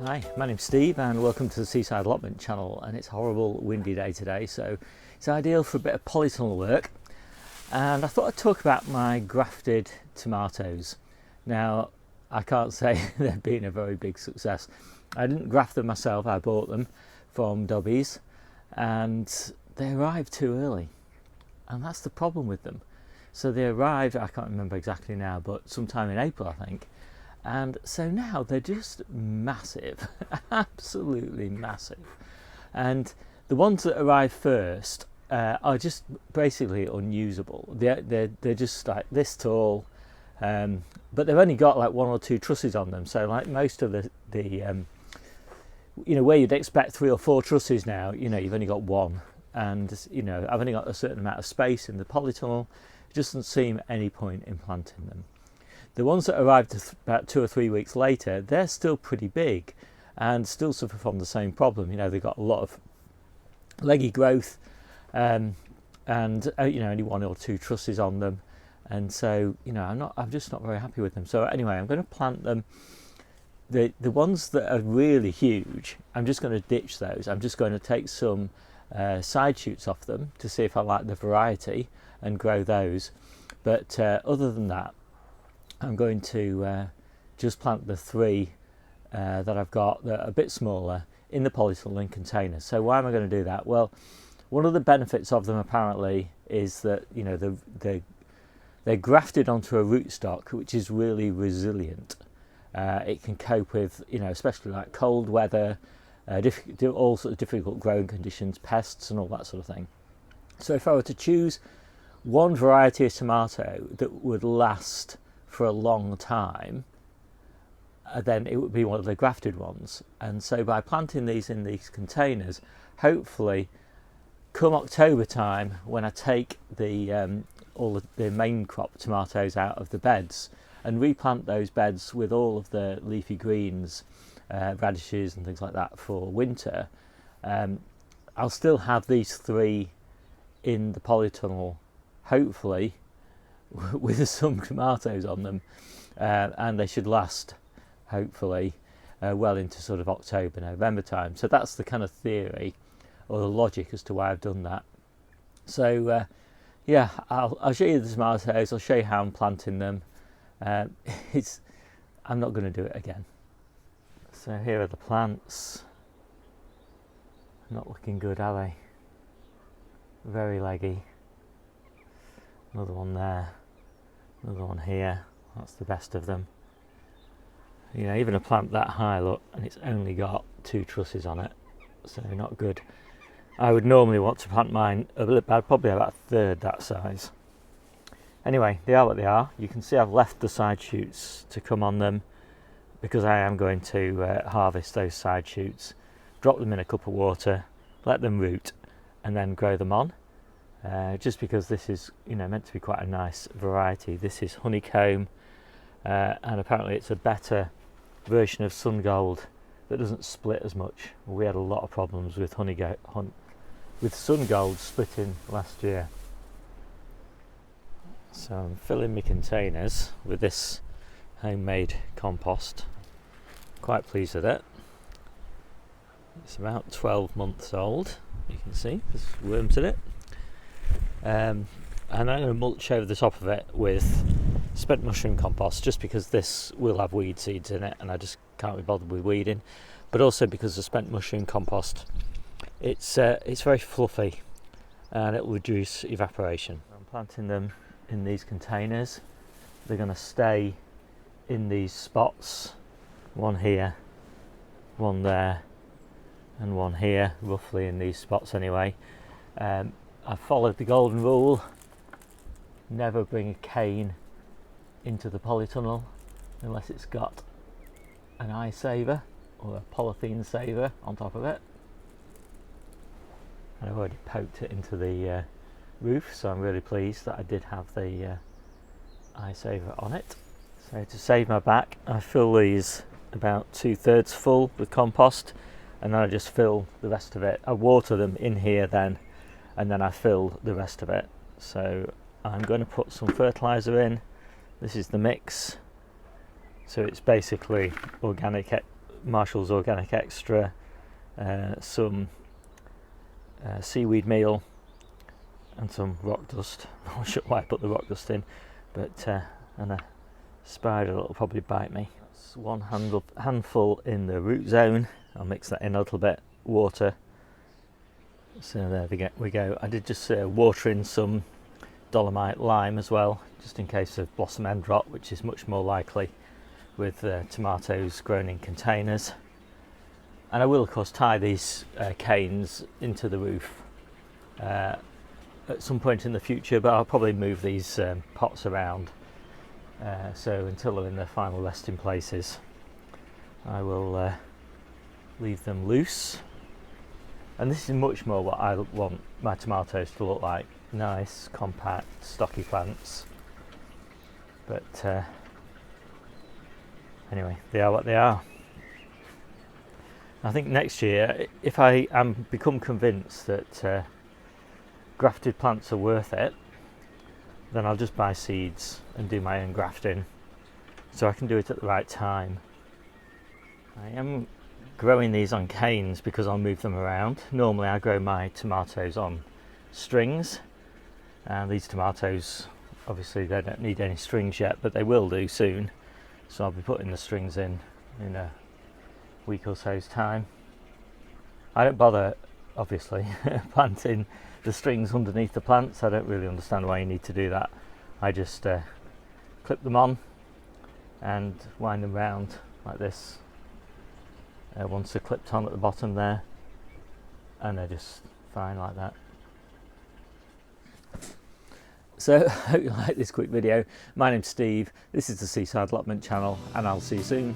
Hi, my name's Steve and welcome to the Seaside Allotment channel, and it's a horrible windy day today, so it's ideal for a bit of polytunnel work. And I thought I'd talk about my grafted tomatoes. Now, I can't say they've been a very big success. I didn't graft them myself, I bought them from Dobbies and they arrived too early, and that's the problem with them. So they arrived, I can't remember exactly now, but sometime in April I think. And so now they're just massive, absolutely massive. And the ones that arrive first are just basically unusable. They're just like this tall, but they've only got like 1 or 2 trusses on them. So like most of the where you'd expect 3 or 4 trusses now, you've only got 1. And I've only got a certain amount of space in the polytunnel. It doesn't seem any point in planting them. The ones that arrived about 2 or 3 weeks later, they're still pretty big and still suffer from the same problem. They've got a lot of leggy growth and only 1 or 2 trusses on them, and so I'm just not very happy with them. So anyway, I'm going to plant them. The ones that are really huge, I'm just going to ditch those. I'm just going to take some side shoots off them to see if I like the variety and grow those. But other than that, I'm going to just plant the 3 that I've got that are a bit smaller in the polytunnel in containers. So why am I going to do that? Well, one of the benefits of them apparently is that they're grafted onto a rootstock which is really resilient. It can cope with especially like cold weather, all sorts of difficult growing conditions, pests and all that sort of thing. So if I were to choose one variety of tomato that would last for a long time, then it would be one of the grafted ones. And so by planting these in these containers, hopefully come October time, when I take all the main crop tomatoes out of the beds and replant those beds with all of the leafy greens, radishes and things like that for winter, I'll still have these 3 in the polytunnel, hopefully with some tomatoes on them, and they should last hopefully well into sort of October, November time. So that's the kind of theory or the logic as to why I've done that. So yeah, I'll show you the tomatoes, I'll show you how I'm planting them. I'm not going to do it again. So here are the plants. Not looking good, are they? Very leggy. Another one there, another one here. That's the best of them. Even a plant that high, look, and it's only got 2 trusses on it, so not good. I would normally want to plant mine probably about a third that size. Anyway, they are what they are. You can see I've left the side shoots to come on them because I am going to harvest those side shoots, drop them in a cup of water, let them root, and then grow them on. Just because this is meant to be quite a nice variety. This is honeycomb, and apparently it's a better version of sun gold that doesn't split as much. We had a lot of problems with sun gold splitting last year. So I'm filling my containers with this homemade compost. Quite pleased with it. It's about 12 months old, you can see there's worms in it. And I'm going to mulch over the top of it with spent mushroom compost, just because this will have weed seeds in it and I just can't be bothered with weeding, but also because the spent mushroom compost, it's very fluffy and it will reduce evaporation. I'm planting them in these containers. They're going to stay in these spots, one here, one there and one here, roughly in these spots anyway. I've followed the golden rule: never bring a cane into the polytunnel unless it's got an eye saver or a polythene saver on top of it. And I've already poked it into the roof, so I'm really pleased that I did have the eye saver on it. So to save my back, I fill these about 2/3 full with compost, and then I just fill the rest of it. I water them in here then, and then I fill the rest of it. So I'm going to put some fertiliser in. This is the mix. So it's basically organic Marshall's Organic Extra, some seaweed meal, and some rock dust. I'm not sure why I put the rock dust in, but and a spider that'll probably bite me. That's one handful in the root zone. I'll mix that in a little bit, water. So there we go. I did just water in some dolomite lime as well, just in case of blossom end rot, which is much more likely with tomatoes grown in containers. And I will of course tie these canes into the roof at some point in the future, but I'll probably move these pots around, so until they're in their final resting places I will leave them loose. And this is much more what I want my tomatoes to look like. Nice, compact, stocky plants. But anyway, they are what they are. I think next year, if I become convinced that grafted plants are worth it, then I'll just buy seeds and do my own grafting, so I can do it at the right time. I am growing these on canes because I'll move them around. Normally I grow my tomatoes on strings, and these tomatoes obviously they don't need any strings yet, but they will do soon, so I'll be putting the strings in a week or so's time. I don't bother obviously planting the strings underneath the plants. I don't really understand why you need to do that. I just clip them on and wind them round like this. Once they're clipped on at the bottom there, and they're just fine like that. So I hope you like this quick video. My name's Steve, this is the Seaside Allotment channel, and I'll see you soon.